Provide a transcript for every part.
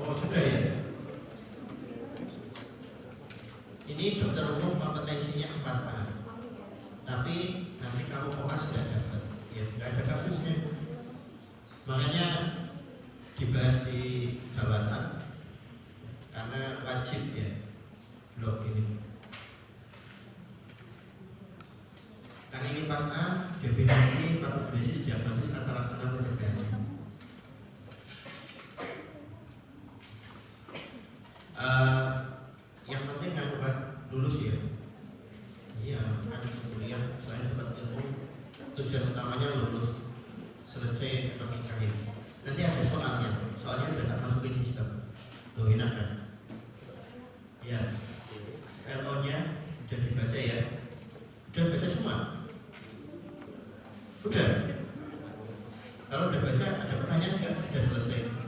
Oh sudah ya. Ini dokter umum kompetensinya 4A. Tapi nanti kamu koas nggak dapat, ya nggak ada kasusnya. Makanya dibahas di gawatan karena wajib ya blok ini. Karena ini 4A, definisi, patogenesis, diagnosis, tata laksana pencegahan. Yang penting kan bukan lulus ya. Iya, kan kuliah selain dapat ilmu, tujuan utamanya lulus, selesai pernikahan. Nanti ada soalnya udah tak masukin sistem. Loh enak kan? Ya, LO-nya udah dibaca ya. Udah baca semua? Udah. Kalau udah baca ada pertanyaan nggak? Udah selesai.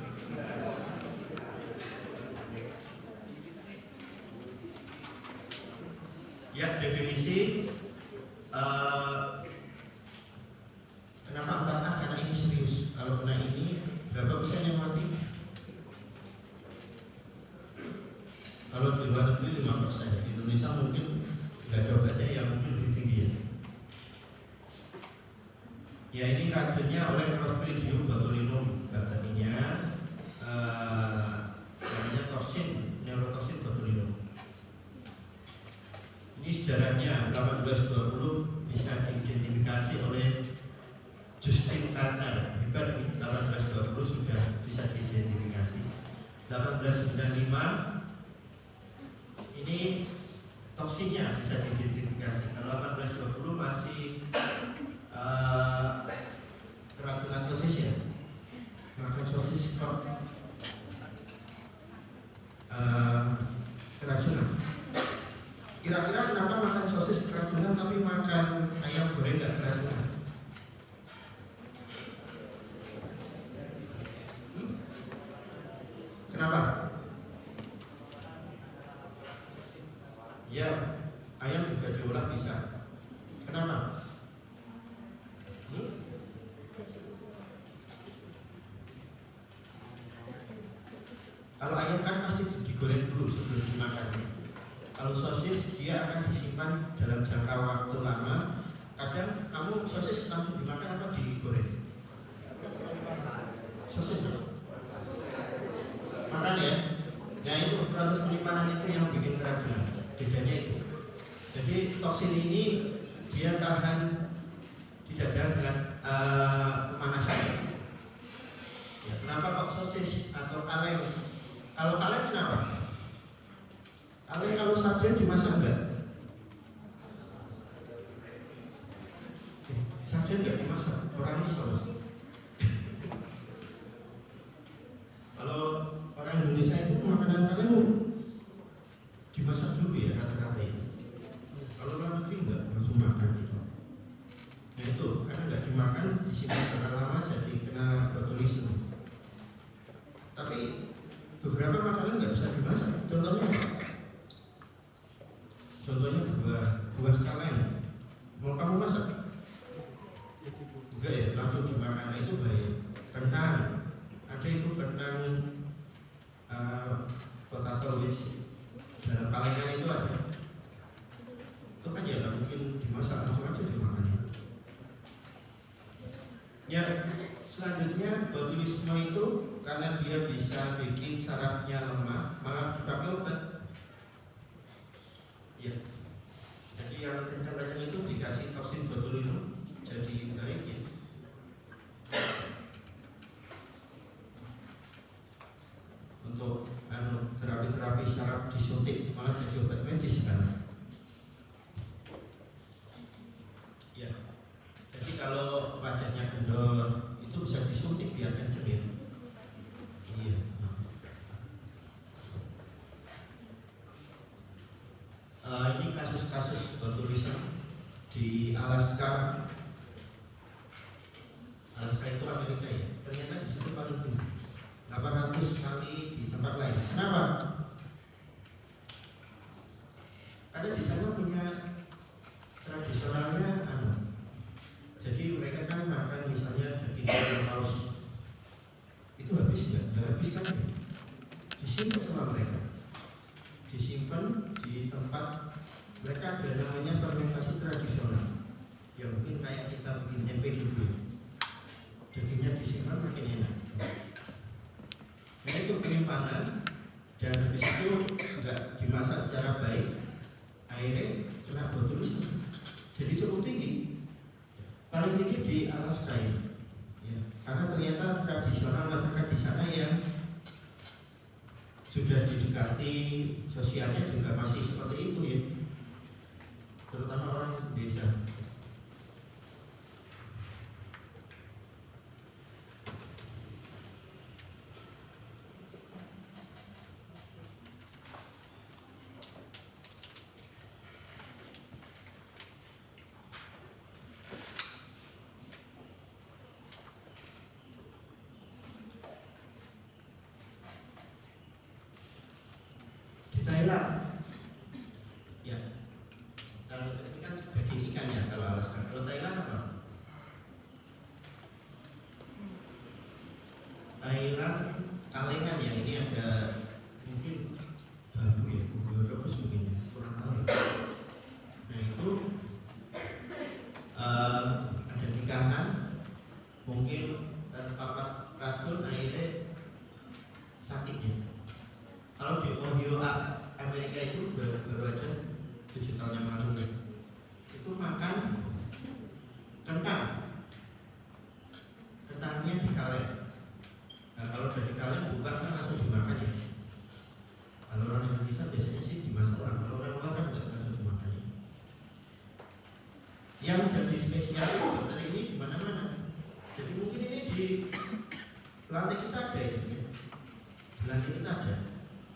Ya, definisi kenapa 4A? Karena ini serius. Kalau kena ini berapa persen yang mati? Kalau di luar negeri 5%, di Indonesia mungkin nggak ada obatnya, yang mungkin lebih tinggi ya. Ya ini racunnya oleh Clostridium botulinum, bakterinya namanya toxin, neurotoxin botulinum. Ini sejarahnya 1820 bisa diidentifikasi oleh Justin Turner. Hebat ini, 1820 sudah bisa diidentifikasi. 1895 ini toksinnya bisa diidentifikasi. Kalau 1820 masih keracunan sosis ya, makan sosis kok keracunan. Kira-kira kenapa makan sosis keracunan tapi makan ayam goreng nggak keracunan? Kenapa? Ya, ayam juga diolah bisa. Kenapa? Kalau ayam kan pasti digoreng dulu sebelum dimakan. Kalau sosis dia akan disimpan dalam jangka waktu lama. Kadang kamu sosis langsung dimakan apa digoreng? Sosis makan ya. Ya itu proses penyimpanan itu yang bikin keracunan. Bedanya itu. Jadi toksin ini dia tahan tidak dengan pemanasan. Ya, kenapa kok sosis atau kaleng? Kalau kaleng kenapa? Kaleng kalau sarden dimasak enggak? Sarden enggak dimasak, orang misos. Kalau orang Indonesia itu makanan kaleng dimasak dulu ya rata-rata ya. Kalau luar negeri enggak langsung makan gitu. Nah itu karena enggak dimakan disimpan sangat lama jadi kena botulisme. Tapi beberapa makanan nggak bisa dimasak. Contohnya apa? Contohnya buah kaleng. Mau kamu masak? Enggak ya, langsung dimakan. Itu bahaya. Kentang, ada itu kentang potato wedge dalam kalengan itu ada. Itu kan ya nggak mungkin dimasak, langsung aja dimakan. Ya, selanjutnya botulisme itu karena dia bisa bikin sarafnya lemah, malah dipakai obat. Ya, jadi yang kencang-kencang itu dikasih toksin botulinum jadi baik ya. Untuk terapi-terapi saraf disuntik malah jadi obat medis kan. Ya, jadi kalau wajahnya kendor itu bisa disuntik biar kenceng ya. Iya. Ini kasus-kasus botulisme di Alaska. Alaska itu Amerika ya. Ternyata di situ paling tinggi. 800 kali di tempat lain. Kenapa? Karena di sana punya tradisionalnya jadi mereka kan makan misalnya daging paus itu habis nggak habis kan ya? disimpan sama mereka, disimpan di tempat mereka ada namanya fermentasi tradisional, yang mungkin kayak kita bikin tempe gitu, dagingnya disimpan makin enak. Nah itu penyimpanan, dan habis itu nggak dimasak secara baik, akhirnya kena botulisme. Jadi cukup tinggi, paling tinggi di Alaska ini, ya, karena ternyata tradisional masyarakat di sana yang sudah didekati sosialnya juga masih seperti itu ya, terutama orang desa. Thailand, ya, kalau ini kan daging ikan ya kalau Alaska. Kalau Thailand apa? Thailand kalengan ya, ini ada mungkin babu ya, babu rebus mungkin ya, kurang tahu ya. Nah itu ada nikahan, mungkin terpapar racun akhirnya sakit ya. Kalau di Ohio Amerika itu baru aja 7 tahun yang lalu itu makan kentangnya dikaleng. Nah kalau udah dikaleng bukan kan langsung dimakan ya. Kalau orang Indonesia biasanya sih dimasak, kalau orang luar kan nggak langsung dimakan ya. Yang jadi spesial dokter ini di mana-mana. Jadi mungkin ini di lantai kita ada ini ya. Di lantai kita ada.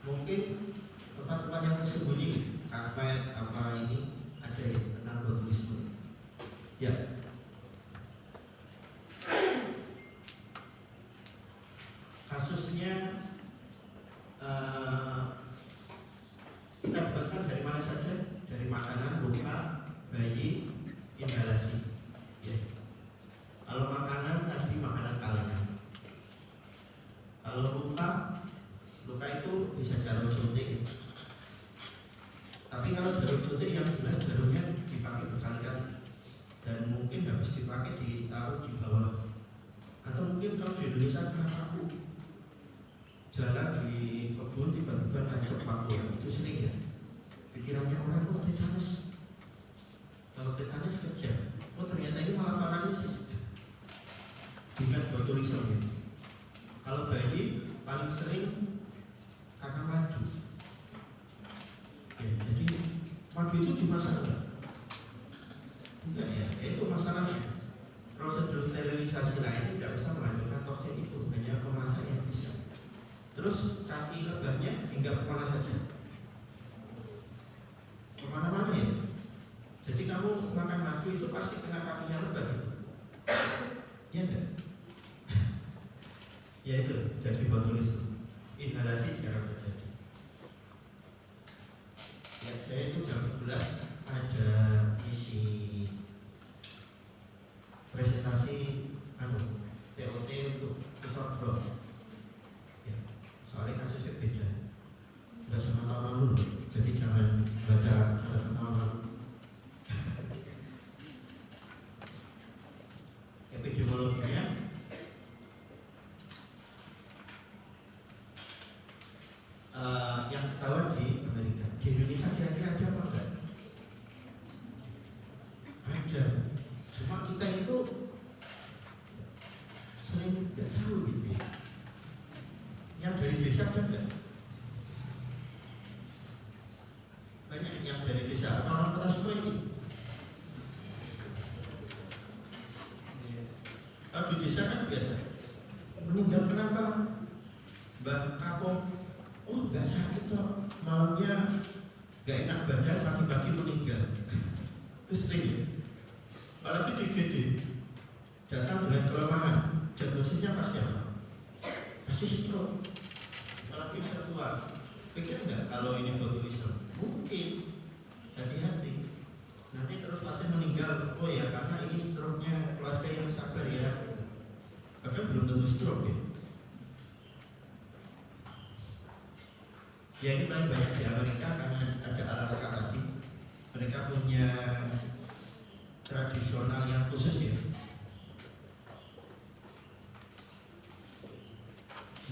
Mungkin tempat-tempat yang tersembunyi karpet apa ini ada ya tentang botulisme. Ya. Kasusnya kita dapatkan dari mana saja, dari makanan, luka, bayi, inhalasi. Ya. Kalau makanan tadi makanan kalengan. Kalau luka itu bisa jarum suntik. Tapi kalau jarum suntik yang jelas jarumnya dipakai berkali-kali dan mungkin habis dipakai ditaruh di bawah. Atau mungkin kalau di Indonesia kena paku, jalan di kebun tiba-tiba nancep paku, itu sering ya. Pikirannya orang, oh tetanus. Kalau tetanus kejam, oh ternyata ini malah paralisis. Bukan botulisme ya. Kalau bayi paling sering karena madu. Ya, jadi madu itu dimasak enggak ya? Itu masalahnya. Prosedur sterilisasi lain tidak bisa menghancurkan toksin itu, hanya pemasak yang bisa. Terus kaki lebahnya hingga kemana saja? Kemana-mana ya. Jadi kamu makan madu itu pasti kena kakinya lebah itu. Iya enggak? Ya itu jadi botulisme. Inhalasi jarang terjadi. Ya saya itu jam 12 ada isi presentasi TOT untuk putar drop. Ya, soalnya kasusnya beda. Enggak sama tahun lalu loh. Jadi jangan baca catatan tahun lalu. Epidemiologinya yang ketahuan di Amerika. Di Indonesia kira-kira ada apa enggak? Ada. Cuma kita itu sering nggak tahu gitu ya. Yang dari desa ada enggak? Banyak yang dari desa. Orang kota semua ini. Kalau di desa kan biasa. Meninggal kenapa? Mbak Kakong, oh nggak sakit toh, malamnya nggak enak badan, pagi-pagi meninggal. Itu sering ya. Apalagi di GD datang dengan kelemahan, diagnosisnya pasti apa? Pasti stroke. Apalagi usia tua. Pikir nggak kalau ini botulisme? Mungkin. Hati-hati. Nanti terus pasien meninggal, oh ya karena ini stroke-nya keluarga yang sabar ya. Padahal belum tentu stroke ya. Ya ini paling banyak di Amerika karena ada Alaska tadi. Mereka punya tradisional yang khusus ya.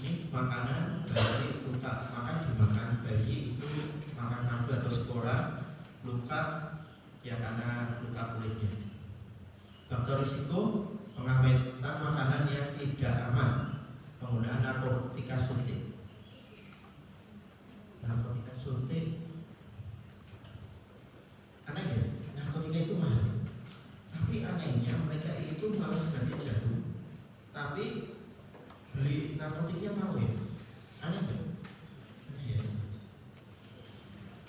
Ini makanan bayi luka, makan dimakan bayi itu makan madu atau spora, luka ya karena luka kulitnya. Faktor risiko pengawetan makanan yang tidak aman, penggunaan narkotika suntik. Narkotika suntik, aneh ya, narkotika itu mahal. Tapi anehnya mereka itu malah ganti jarum, tapi beli narkotiknya mau ya, aneh nggak? Aneh ya.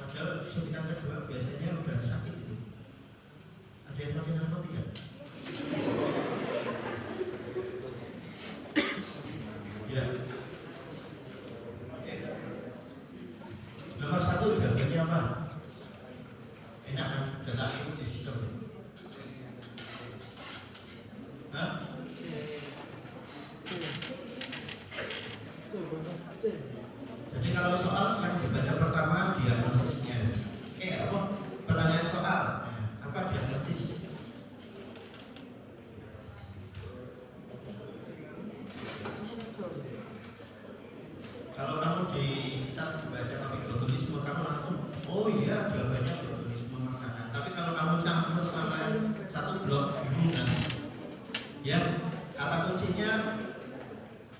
Padahal suntikan kedua biasanya udah sakit itu. Ada yang pakai narkotika? Ya. Oke. Nomor 1 jawabannya apa? Enak kan? Data itu di sistem. Hah? Jadi kalau soal yang dibaca pertama diagnosisnya. Pertanyaan soal apa diagnosis? Kalau kamu kita baca topik botulisme, kamu langsung oh iya jawabannya botulisme makanan. Tapi kalau kamu campur sama satu blok bingung. Ya, kata kuncinya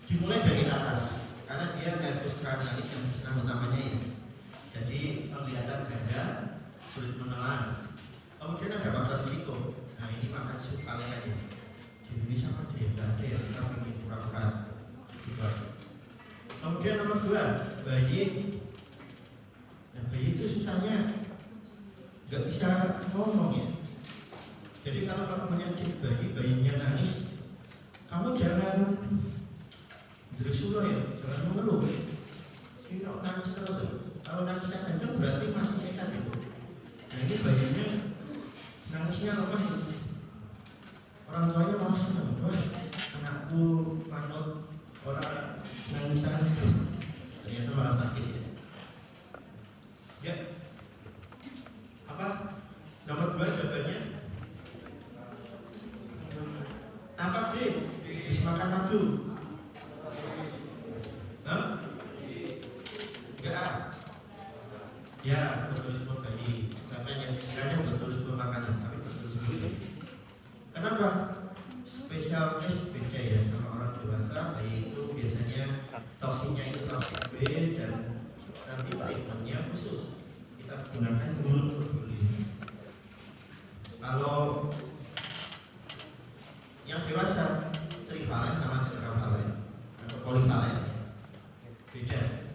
dimulai dari atas karena dia nervus cranialis yang serang utamanya ini. Jadi penglihatan ganda, sulit menelan. Kemudian ada faktor risiko. Nah ini makan sup kalian ya. Di Indonesia apa dia? Nggak ada ya, kita bikin pura-pura gitu. Kemudian nomor 2, bayi. Nah bayi itu susahnya nggak bisa ngomong ya. Jadi kalau kamu punya cip bayi, bayinya nangis, kamu jangan disuruh ya, jangan mengeluh. Ini kalau nangis terus ya. Kalau nangisnya kencang berarti masih sehat itu. Nah ini bayinya nangisnya lemah. Orang tuanya malah senang. Wah, anakku manut orang nangisan. Ternyata malah sakit ya. Ya. Apa? Nomor 2 jawabannya. Apa deh? Bisa makan madu. Hah? Enggak. Ya, botulisme bayi. Makanya kiranya botulisme makanan, tapi botulisme bayi. Kenapa? Spesial case beda ya sama orang dewasa. Bayi itu biasanya toksinnya itu toksin B dan nanti treatmentnya khusus. Kita gunakan imunoglobulin. Kalau yang dewasa trivalen sama tetravalen atau polivalen beda.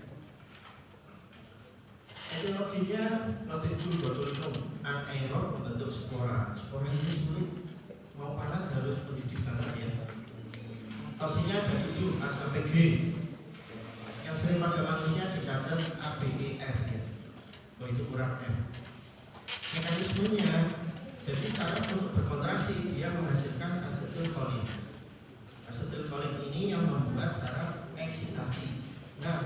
Etiologinya Clostridium botulinum anaerob membentuk spora. Spora ini sulit, mau panas harus mendidih banget ya. Toksinnya ada 7 A sampai G. Yang sering pada manusia dicatat A, B, E, F ya. Oh itu kurang F. Mekanismenya, jadi saraf untuk berkontraksi dia menghasilkan asetilkolin. Asetilkolin ini yang membuat saraf eksitasi. Nah,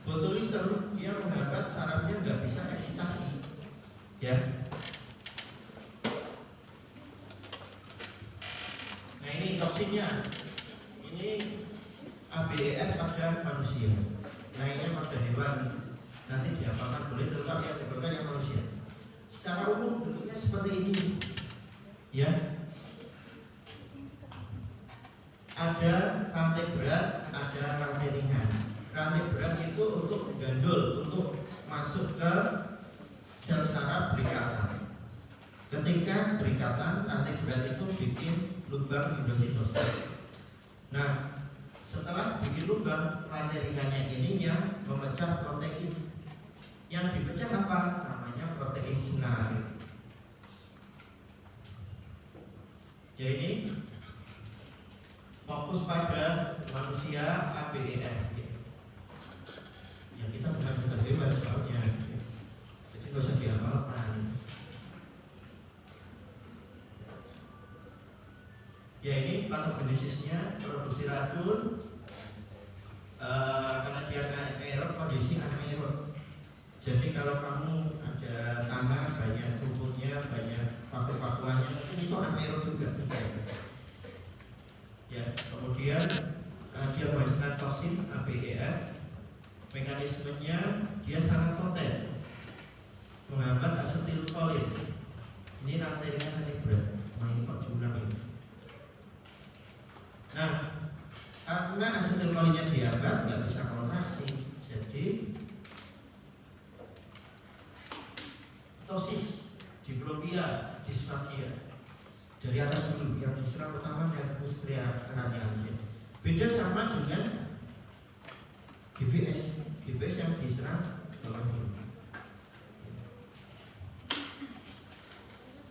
botulisme dia menghambat sarafnya nggak bisa eksitasi, ya. Nah ini toksinnya, ini ABEF pada manusia, lainnya pada hewan. Nanti diapakan boleh terungkap ya, diapakan yang manusia. Secara umum bentuknya seperti ini, ya. Ada rantai berat, ada rantai ringan. Rantai berat itu untuk gandul, untuk masuk ke sel saraf berikatan. Ketika berikatan, rantai berat itu bikin lubang endositosis. Nah, setelah bikin lubang, rantai ringannya ini yang memecah protein. Yang dipecah apa? Namanya protein senar. Ya ini fokus pada manusia ABEF. Ya kita benar-benar hebat soalnya. Jadi nggak usah dihafalkan. Ya ini patogenesisnya produksi racun karena dia anaerob, kondisi anaerob. Jadi kalau kamu ada tanah banyak rumputnya, banyak paku-pakuannya, itu anaerob juga. Ya, kemudian dia menghasilkan toksin ABEF. Mekanismenya dia sangat poten, menghambat asetilkolin. Ini rantai ringan nanti berat. Ini kok diulang ini. Nah, karena asetilkolinnya dihambat, nggak bisa kontraksi, jadi tosis, diplopia, disfagia. Dari atas dulu yang diserang utama nervus cranialis. Beda sama dengan GBS. GBS yang diserang bawah dulu.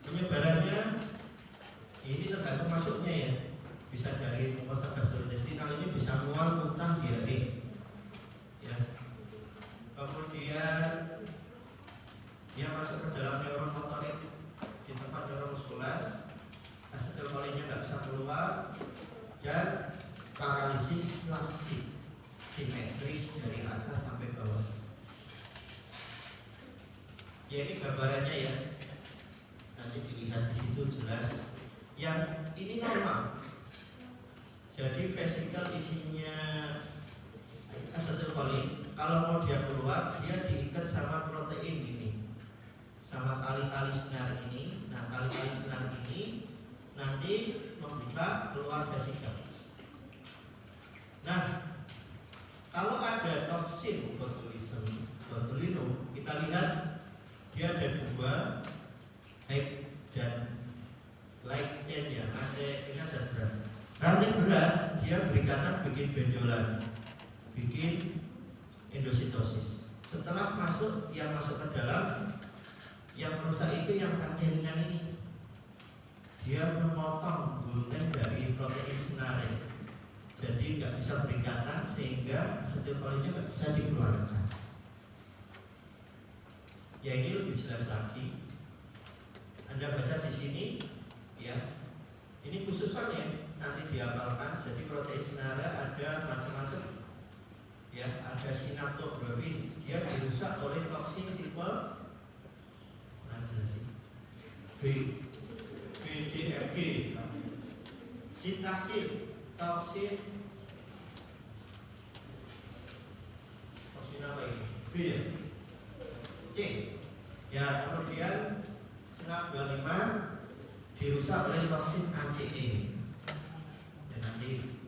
Penyebarannya ini tergantung masuknya ya. Bisa dari mukosa gastrointestinal, ini bisa mual, muntah, diare. Ya. Kemudian dia masuk ke dalam neuron motorik di tempat neuromuskular, asetilkolinnya nggak bisa keluar, dan paralisis flasid simetris dari atas sampai bawah. Ya ini gambarannya ya, nanti dilihat di situ jelas. Yang ini normal. Jadi vesikel isinya asetilkolin, kalau mau dia keluar, dia diikat sama protein ini, sama tali-tali senar ini. Nah, tali-tali senar ini nanti membuka keluar vesikel. Nah, kalau ada toksin botulinum, kita lihat dia ada dua, high dan light chain ya, ini ada berat. Rantai berat dia berikatan bikin benjolan, bikin endositosis. Setelah masuk, yang masuk ke dalam, yang merusak itu yang rantai ringan ini. Dia memotong gluten dari protein senare, jadi nggak bisa berikatan sehingga asetilkolinnya nggak bisa dikeluarkan. Ya ini lebih jelas lagi. Anda baca di sini, ya. Ini khususan ya, nanti dihafalkan. Jadi protein senara ada macam-macam. Ya, ada sinaptografin. Dia dirusak oleh toksin tipe kurang jelas sih. BDFG. Sintaksin, toksin apa ini? B ya? C. Ya, kemudian senap 25 dirusak oleh toksin ACE. Dan nanti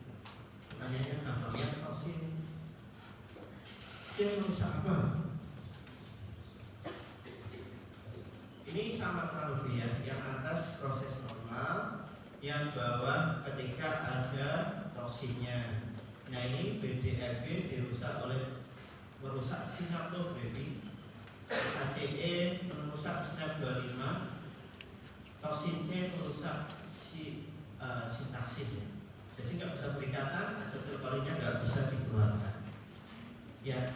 pertanyaannya gampangnya toksin C merusak apa? Ini sama kurang lebih ya. Yang atas proses normal, yang bawah ketika ada toksinnya. Nah ini BDFG dirusak oleh merusak sinaptografin, ACE merusak sinap 25, toksin C merusak sintaksin. Jadi nggak bisa berikatan, asetilkolinnya nggak bisa dikeluarkan. Ya,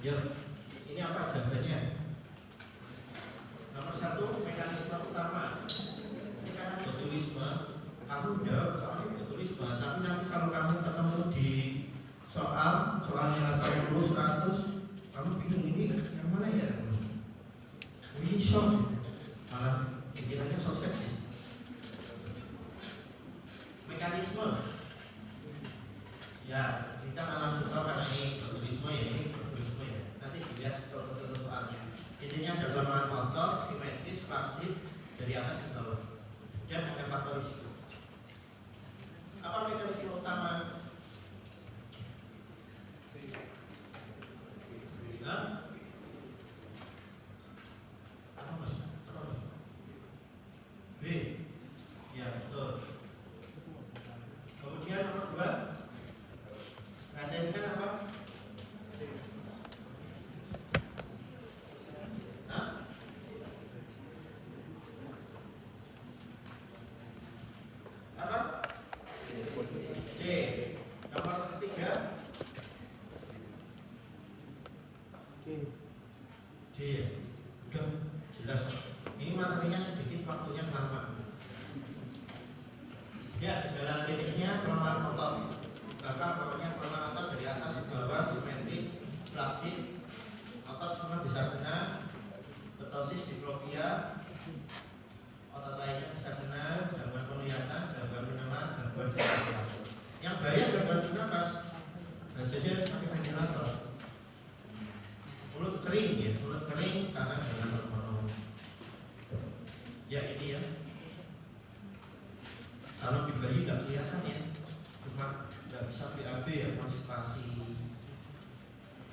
yuk, ini apa jawabannya? Nomor 1, mekanisme utama. Ini karena botulisme, kamu jawab soalnya botulisme, tapi nanti kalau kamu ketemu di soalnya 80, 100, kamu bingung ini yang mana ya? Ini shock, malah pikirannya shock sepsis. Mekanisme, ya kita nggak langsung tahu karena ini botulisme ya, nanti dilihat soalnya. Intinya ada pelemahan motor, simetris, flasid dari atas ke bawah, dan ada faktor risiko. Apa mekanisme utama? Apa mas? B. Ya betul. Kemudian nomor 2, rantai ringan apa? Apa? C. Nomor 3. D ya? Udah jelas. Ini materinya sedikit, waktunya lama. Ya, gejala klinisnya pelemahan otot. Bahkan pokoknya pelemahan otot dari atas ke bawah, simetris, flasid, otot semua bisa jadi harus pakai ventilator. Mulut kering ya, mulut kering karena dengan hormon. Ya ini ya. Kalau di bayi nggak kelihatan ya, cuma nggak bisa BAB ya, konstipasi,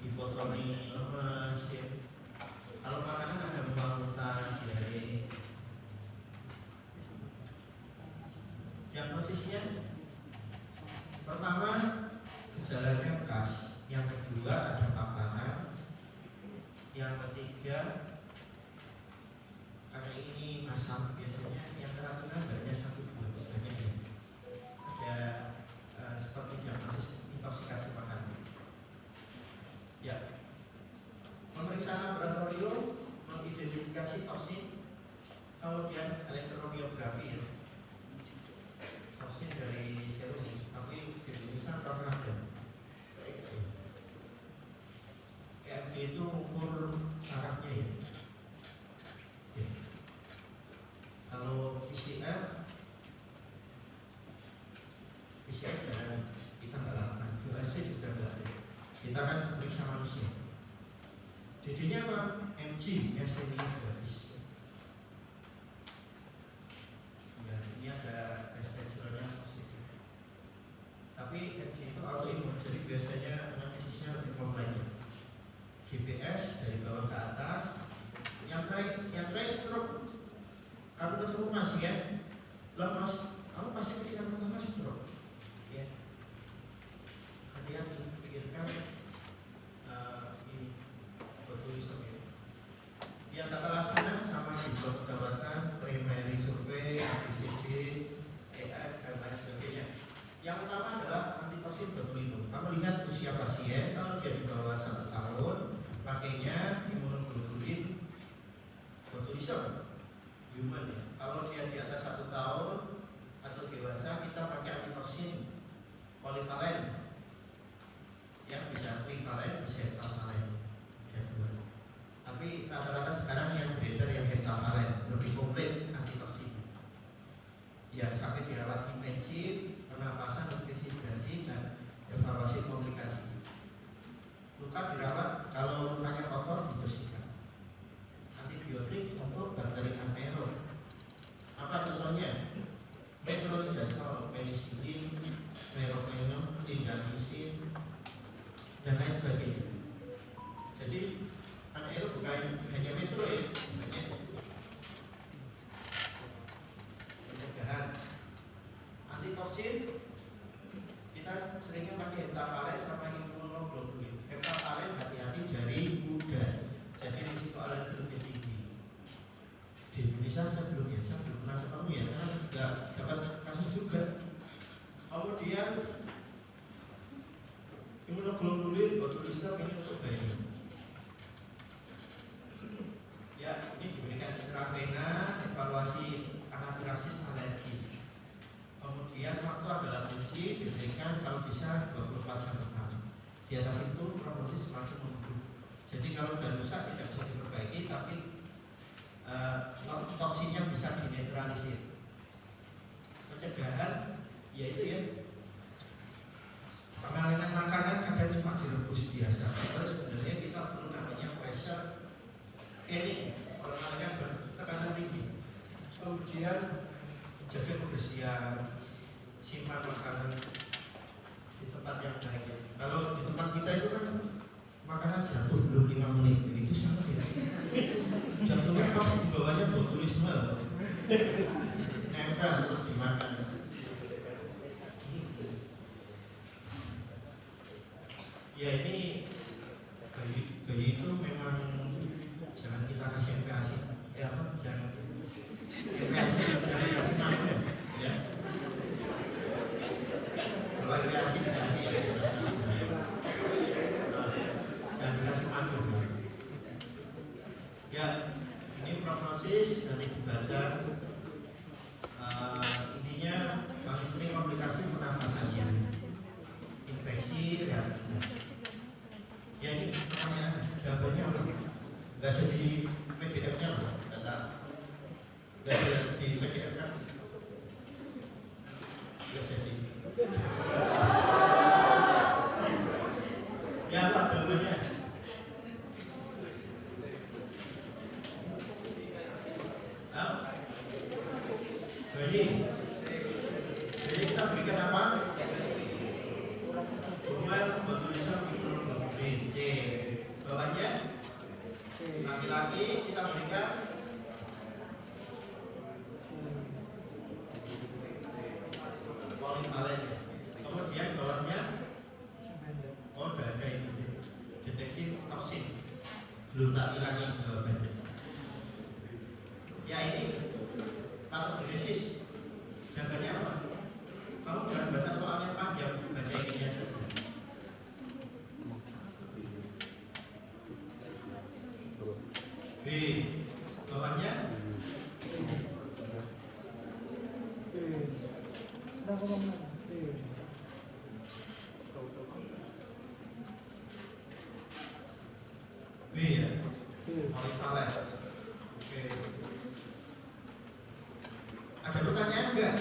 hipotoni, lemes ya. Kalau makanan ada mual-muntah, diare. Diagnosisnya pertama gejalanya khas, yang kedua ada paparan, yang ketiga karena ini asam biasanya yang keracunan banyak 1-2 banyak ya. Ada seperti diagnosis intoksikasi makanan. Ya. Pemeriksaan laboratorium mengidentifikasi toksin, kemudian elektromiografi ya. Toksin dari serum, tapi di Indonesia pernah ada. EMG itu ukur sarafnya ya. Kalau PCR jangan kita nggak lakukan, USG juga nggak ada. Kita kan periksa manusia. Jadinya apa? MG, myasthenia gravis. Ya, ini ada testosteronnya positif. Tapi MG itu autoimun, jadi biasanya analisisnya lebih kompleks. GPS dari bawah ke atas. Yang terakhir stroke. Kamu ketemu pasien, lemas, kamu pasti pikiran pertama stroke. Ya. Hati-hati, pikirkan ini botulisme ya. Yang tata laksana sama di kejawatan, primary survei, ABCD, EF dan lain sebagainya. Yang utama adalah antitoksin botulinum. Kamu lihat usia pasien, kalau dia di bawah 1 tahun, pakainya imunoglobulin botulisme. Human ya. Kalau dia di atas 1 tahun atau dewasa, kita pakai antitoksin polivalen yang bisa trivalen, bisa heptavalen, ada 2. Tapi rata-rata sekarang yang beredar yang heptavalen, lebih komplit antitoksin. Ya sampai dirawat intensif, pernapasan, nutrisi, dan evaluasi komplikasi. Luka dirawat, kalau lukanya kotor dibersihkan. Antibiotik untuk bakteri anaerob. Apa contohnya? Metronidazole, penicillin, meropenem, lindamisin, dan lain sebagainya. Jadi anaerob bukan hanya metro ya, banyak pencegahan. Antitoksin kita seringnya pakai heptavalen sama imunoglobulin. Heptavalen hati-hati dari kuda, jadi risiko alergi lebih tinggi. Di Indonesia saya belum pernah ketemu ya, karena nggak dapat kasus juga. Kemudian imunoglobulin botulisme ini untuk bayi. Ya, ini diberikan intravena, evaluasi anafilaksis alergi. Kemudian waktu adalah kunci, diberikan kalau bisa 24 jam pertama. Di atas itu prognosis semakin memburuk. Jadi kalau sudah rusak tidak bisa diperbaiki, tapi toksinnya bisa dinetralisir. Pencegahan yaitu ya pengalengan makanan kadang cuma direbus biasa. Terus sebenarnya kita perlu namanya pressure canning, pengalengan bertekanan tinggi. Kemudian jaga kebersihan, simpan makanan di tempat yang baik. Kalau di tempat kita itu kan makanan jatuh belum 5 menit, itu sama ya. Jatuhnya pas di bawahnya botulisme, nempel terus dimakan. Ya ini bayi itu memang jangan kita kasih MPASI, jangan MPASI, jangan kasih makan ya. Kalau MPASI dikasih ya kita kasih. Jangan dikasih madu. Ya, ini prognosis nanti dibaca. Intinya paling sering komplikasi pernafasannya, infeksi, ya ini pertanyaan jawabannya apa? Nggak ada di PDF-nya loh, data nggak ada di PDF kan? Nggak jadi. infeksi toksin. Belum tak ulangi jawabannya. Ya ini patogenesis. Jawabannya apa? Kamu jangan baca soalnya panjang, baca ininya saja. B. Bawahnya B ya, polivalen. Oke. Ada pertanyaan enggak?